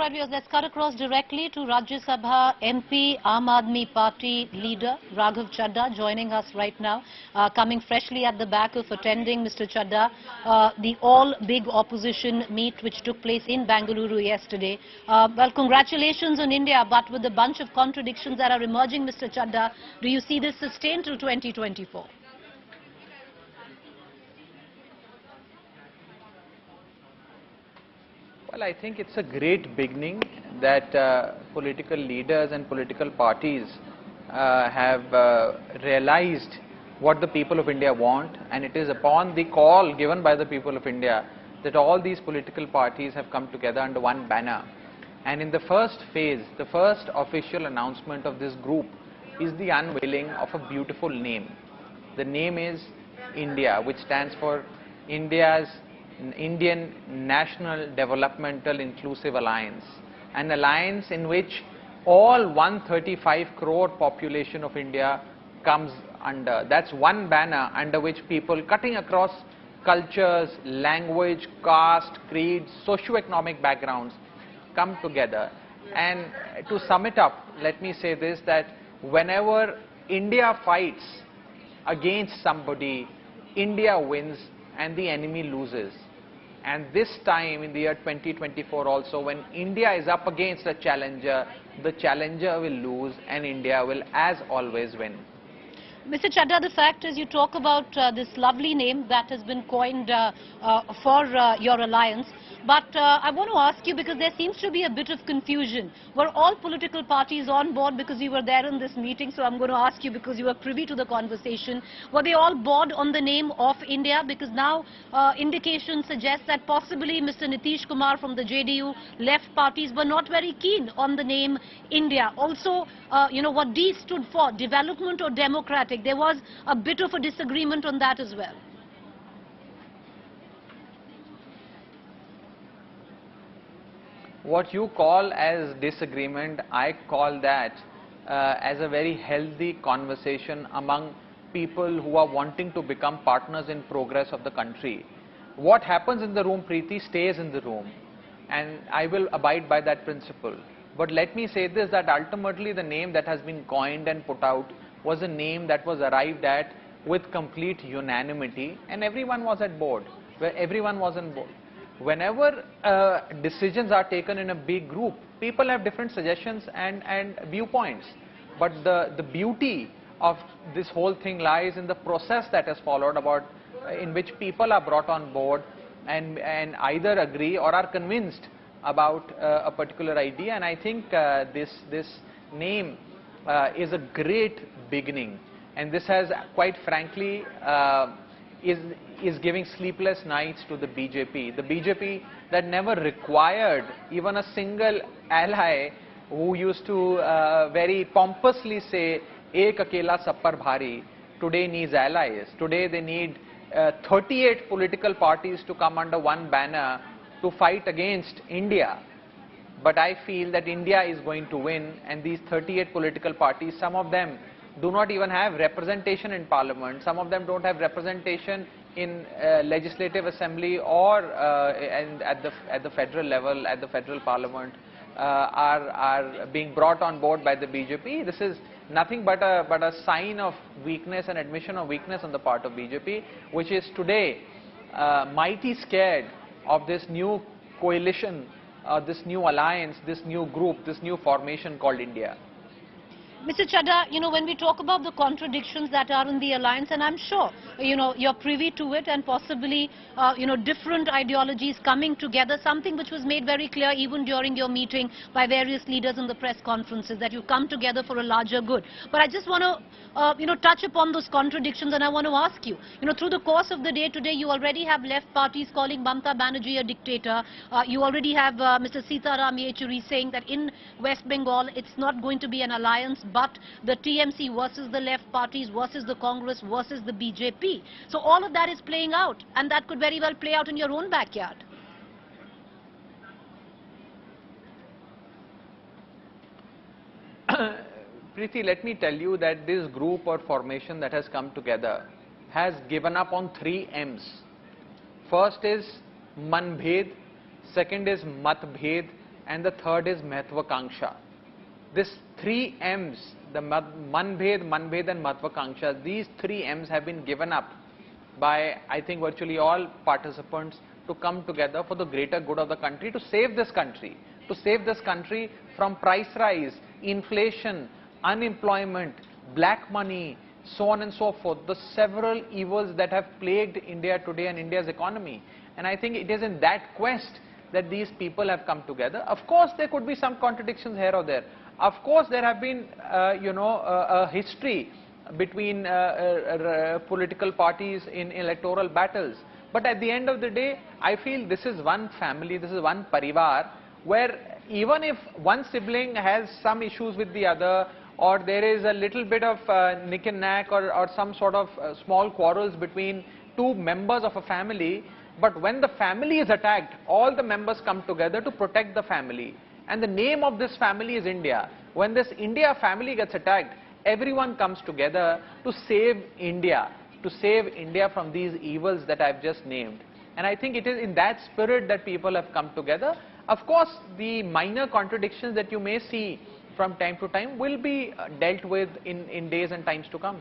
right, viewers, let's cut across directly to Rajya Sabha MP Aam Aadmi Party leader Raghav Chadha joining us right now, coming freshly at the back of attending, Mr. Chadha, the all-big opposition meet which took place in Bengaluru yesterday. Well, congratulations on India, but with a bunch of contradictions that are emerging, Mr. Chadha, do you see this sustained till 2024? Well, I think it's a great beginning that political leaders and political parties have realized what the people of India want, and it is upon the call given by the people of India that all these political parties have come together under one banner. And in the first phase, the first official announcement of this group is the unveiling of a beautiful name. The name is India, which stands for Indian National Developmental Inclusive Alliance, an alliance in which all 135 crore population of India comes under. That's one banner under which people cutting across cultures, language, caste, creed, socio-economic backgrounds come together. And to sum it up, let me say this, that whenever India fights against somebody, India wins and the enemy loses. And this time in the year 2024 also, when India is up against a challenger, the challenger will lose and India will as always win. Mr. Chadha, the fact is you talk about this lovely name that has been coined for your alliance. But I want to ask you, because there seems to be a bit of confusion. Were all political parties on board, because you were there in this meeting? So I'm going to ask you, because you were privy to the conversation. Were they all bored on the name of India? Because now indications suggest that possibly Mr. Nitish Kumar from the JDU left parties were not very keen on the name India. Also, what D stood for, development or democratic, there was a bit of a disagreement on that as well. What you call as disagreement, I call that as a very healthy conversation among people who are wanting to become partners in progress of the country. What happens in the room, Preeti, stays in the room, and I will abide by that principle. But let me say this, that ultimately the name that has been coined and put out was a name that was arrived at with complete unanimity, and everyone was at board, where everyone was on board. Whenever decisions are taken in a big group, people have different suggestions and viewpoints. But the beauty of this whole thing lies in the process that has followed, about in which people are brought on board and either agree or are convinced about a particular idea. And I think this name is a great beginning. And this has, quite frankly, is giving sleepless nights to the BJP. The BJP that never required even a single ally, who used to very pompously say, "Ek akela sab par bhaari," today needs allies. Today they need 38 political parties to come under one banner to fight against India. But I feel that India is going to win, and these 38 political parties, some of them do not even have representation in parliament. Some of them don't have representation in legislative assembly or at the federal level, at the federal parliament, are being brought on board by the BJP. This is nothing but a sign of weakness and admission of weakness on the part of BJP, which is today mighty scared of this new coalition, this new alliance, this new group, this new formation called India. Mr. Chadha, when we talk about the contradictions that are in the alliance, and I'm sure, you're privy to it, and possibly, different ideologies coming together, something which was made very clear even during your meeting by various leaders in the press conferences, that you come together for a larger good. But I just want to, touch upon those contradictions, and I want to ask you, through the course of the day today, you already have left parties calling Mamata Banerjee a dictator. You already have Mr. Sitaram Yechuri saying that in West Bengal, it's not going to be an alliance, but the TMC versus the left parties versus the Congress versus the BJP. So all of that is playing out, and that could very well play out in your own backyard. Preeti, let me tell you that this group or formation that has come together has given up on 3 M's. First is Manbhed, second is Matbhed, and the third is Mahatvakanksha. This three M's, the Manbhed, Manbhed and Mahatvakanksha, these three M's have been given up by, I think, virtually all participants to come together for the greater good of the country, to save this country from price rise, inflation, unemployment, black money, so on and so forth, the several evils that have plagued India today and India's economy. And I think it is in that quest that these people have come together. Of course, there could be some contradictions here or there. Of course, there have been, a history between political parties in electoral battles. But at the end of the day, I feel this is one family, this is one parivar, where even if one sibling has some issues with the other, or there is a little bit of nick and knack, or some sort of small quarrels between two members of a family, but when the family is attacked, all the members come together to protect the family. And the name of this family is India. When this India family gets attacked, everyone comes together to save India from these evils that I've just named. And I think it is in that spirit that people have come together. Of course, the minor contradictions that you may see from time to time will be dealt with in days and times to come.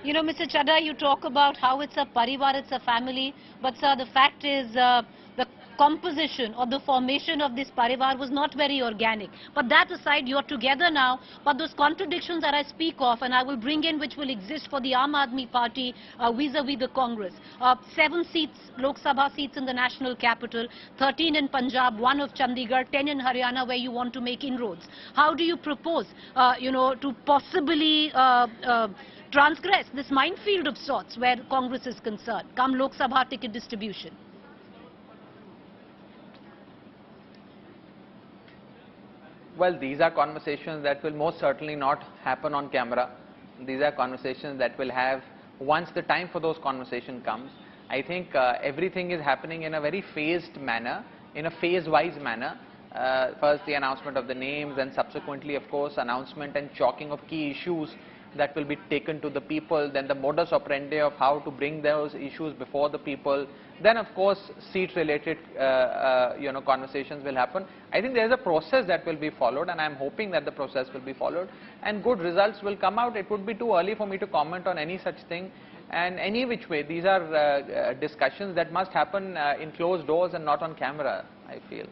You know, Mr. Chadha, you talk about how it's a parivar, it's a family, but sir, the fact is the composition or the formation of this parivar was not very organic. But that aside, you're together now, but those contradictions that I speak of, and I will bring in which will exist for the Aam Aadmi Party vis-a-vis the Congress. 7 seats, Lok Sabha seats in the national capital, 13 in Punjab, 1 of Chandigarh, 10 in Haryana where you want to make inroads. How do you propose, to possibly transgress this minefield of sorts where Congress is concerned, come Lok Sabha ticket distribution? Well, these are conversations that will most certainly not happen on camera. These are conversations that will have, once the time for those conversations comes. I think everything is happening in a very phased manner, in a phase-wise manner. First the announcement of the names, and subsequently, of course, announcement and chalking of key issues that will be taken to the people, then the modus operandi of how to bring those issues before the people. Then, of course, seat-related, conversations will happen. I think there is a process that will be followed, and I am hoping that the process will be followed, and good results will come out. It would be too early for me to comment on any such thing. And any which way, these are discussions that must happen in closed doors and not on camera, I feel.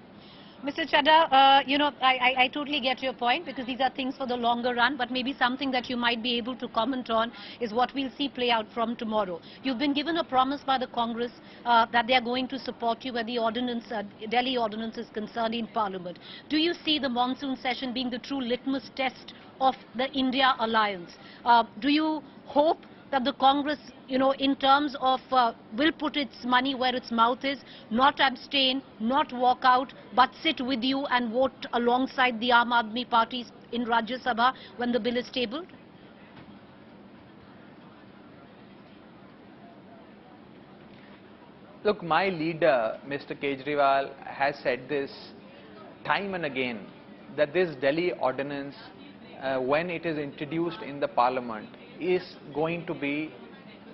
Mr. Chadha, I totally get your point, because these are things for the longer run, but maybe something that you might be able to comment on is what we'll see play out from tomorrow. You've been given a promise by the Congress that they are going to support you where the ordinance, Delhi ordinance is concerned in Parliament. Do you see the monsoon session being the true litmus test of the India alliance? Do you hope that the Congress, in terms of will put its money where its mouth is, not abstain, not walk out, but sit with you and vote alongside the Aam Aadmi Party in Rajya Sabha when the bill is tabled? Look, my leader, Mr. Kejriwal, has said this time and again, that this Delhi ordinance, when it is introduced in the Parliament, is going to be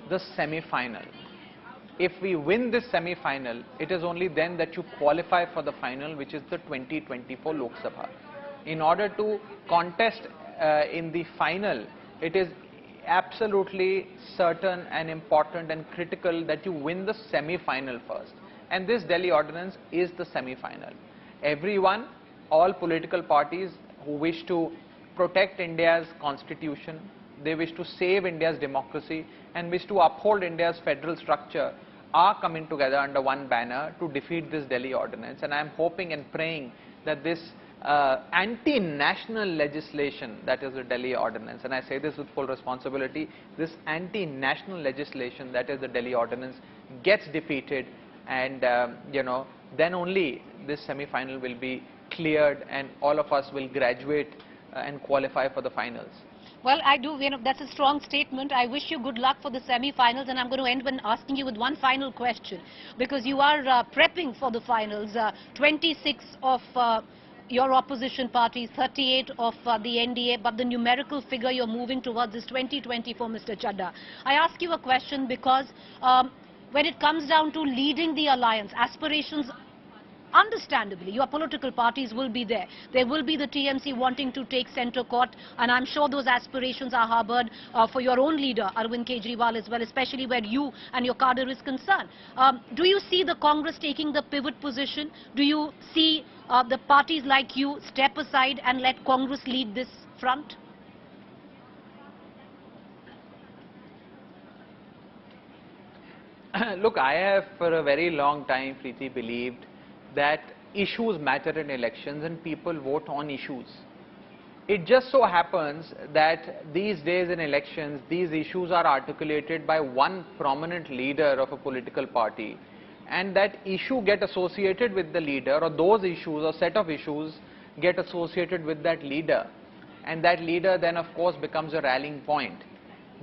the semi-final. If we win this semi-final, it is only then that you qualify for the final, which is the 2024 Lok Sabha. In order to contest in the final, it is absolutely certain and important and critical that you win the semi-final first. And this Delhi ordinance is the semi-final. Everyone, all political parties who wish to protect India's constitution, they wish to save India's democracy and wish to uphold India's federal structure, are coming together under one banner to defeat this Delhi ordinance. And I am hoping and praying that this anti-national legislation, that is the Delhi ordinance, and I say this with full responsibility, this anti-national legislation, that is the Delhi ordinance, gets defeated, and then only this semi-final will be cleared and all of us will graduate and qualify for the finals. Well, I do, that's a strong statement. I wish you good luck for the semi-finals, and I'm going to end by asking you with one final question, because you are prepping for the finals. 26 of your opposition parties, 38 of the NDA, but the numerical figure you're moving towards is 2024, Mr. Chadha. I ask you a question because when it comes down to leading the alliance, aspirations understandably, your political parties will be there. There will be the TMC wanting to take centre court, and I'm sure those aspirations are harboured for your own leader, Arvind Kejriwal, as well, especially where you and your cadre is concerned. Do you see the Congress taking the pivot position? Do you see the parties like you step aside and let Congress lead this front? Look, I have for a very long time, Preeti, believed that issues matter in elections and people vote on issues. It just so happens that these days in elections, these issues are articulated by one prominent leader of a political party, and that issue get associated with the leader, or those issues or set of issues get associated with that leader, and that leader then of course becomes a rallying point.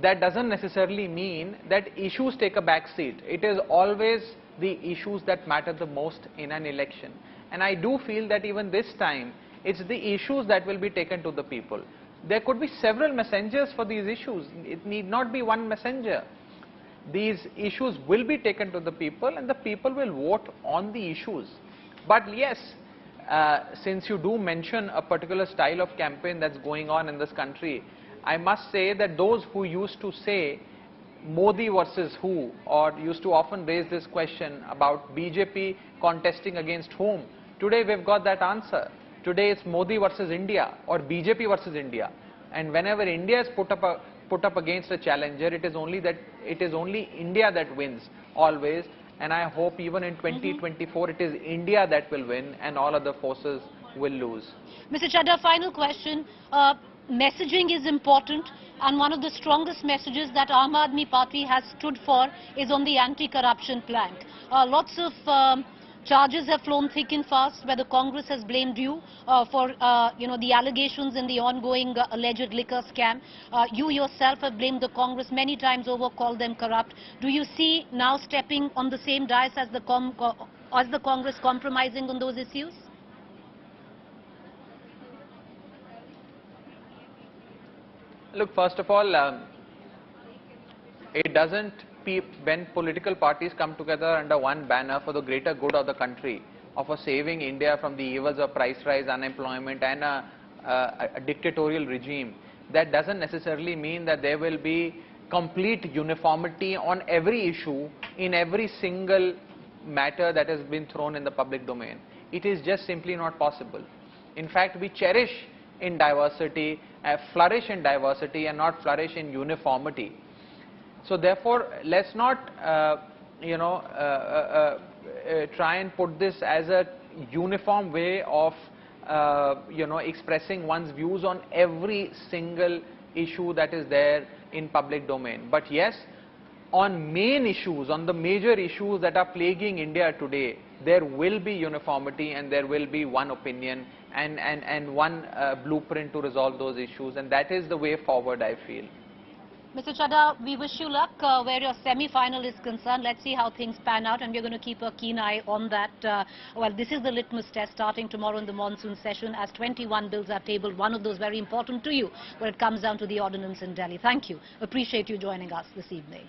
That doesn't necessarily mean that issues take a back seat. It is always the issues that matter the most in an election. And I do feel that even this time, it's the issues that will be taken to the people. There could be several messengers for these issues. It need not be one messenger. These issues will be taken to the people and the people will vote on the issues. But yes, since you do mention a particular style of campaign that's going on in this country, I must say that those who used to say Modi versus who, or used to often raise this question about BJP contesting against whom, today we've got that answer. Today it's Modi versus India or BJP versus India. And whenever India is put up against a challenger, it is only India that wins always. And I hope even in 2024 it is India that will win and all other forces will lose. Mr. Chadha, final question. Messaging is important, and one of the strongest messages that Aam Aadmi Party has stood for is on the anti-corruption plank. Lots of charges have flown thick and fast, where the Congress has blamed you for the allegations in the ongoing alleged liquor scam. You yourself have blamed the Congress many times over, called them corrupt. Do you see now stepping on the same dais as the Congress compromising on those issues? Look, first of all, it doesn't, when political parties come together under one banner for the greater good of the country, of saving India from the evils of price rise, unemployment and a dictatorial regime, that doesn't necessarily mean that there will be complete uniformity on every issue in every single matter that has been thrown in the public domain. It is just simply not possible. In fact, we cherish in diversity, flourish in diversity and not flourish in uniformity. So therefore, let's not try and put this as a uniform way of expressing one's views on every single issue that is there in public domain. But yes, on main issues, on the major issues that are plaguing India today, there will be uniformity and there will be one opinion and one blueprint to resolve those issues, and that is the way forward, I feel. Mr. Chadha, we wish you luck where your semi-final is concerned. Let's see how things pan out, and we're going to keep a keen eye on that. Well, this is the litmus test starting tomorrow in the monsoon session as 21 bills are tabled, one of those very important to you when it comes down to the ordinance in Delhi. Thank you. Appreciate you joining us this evening.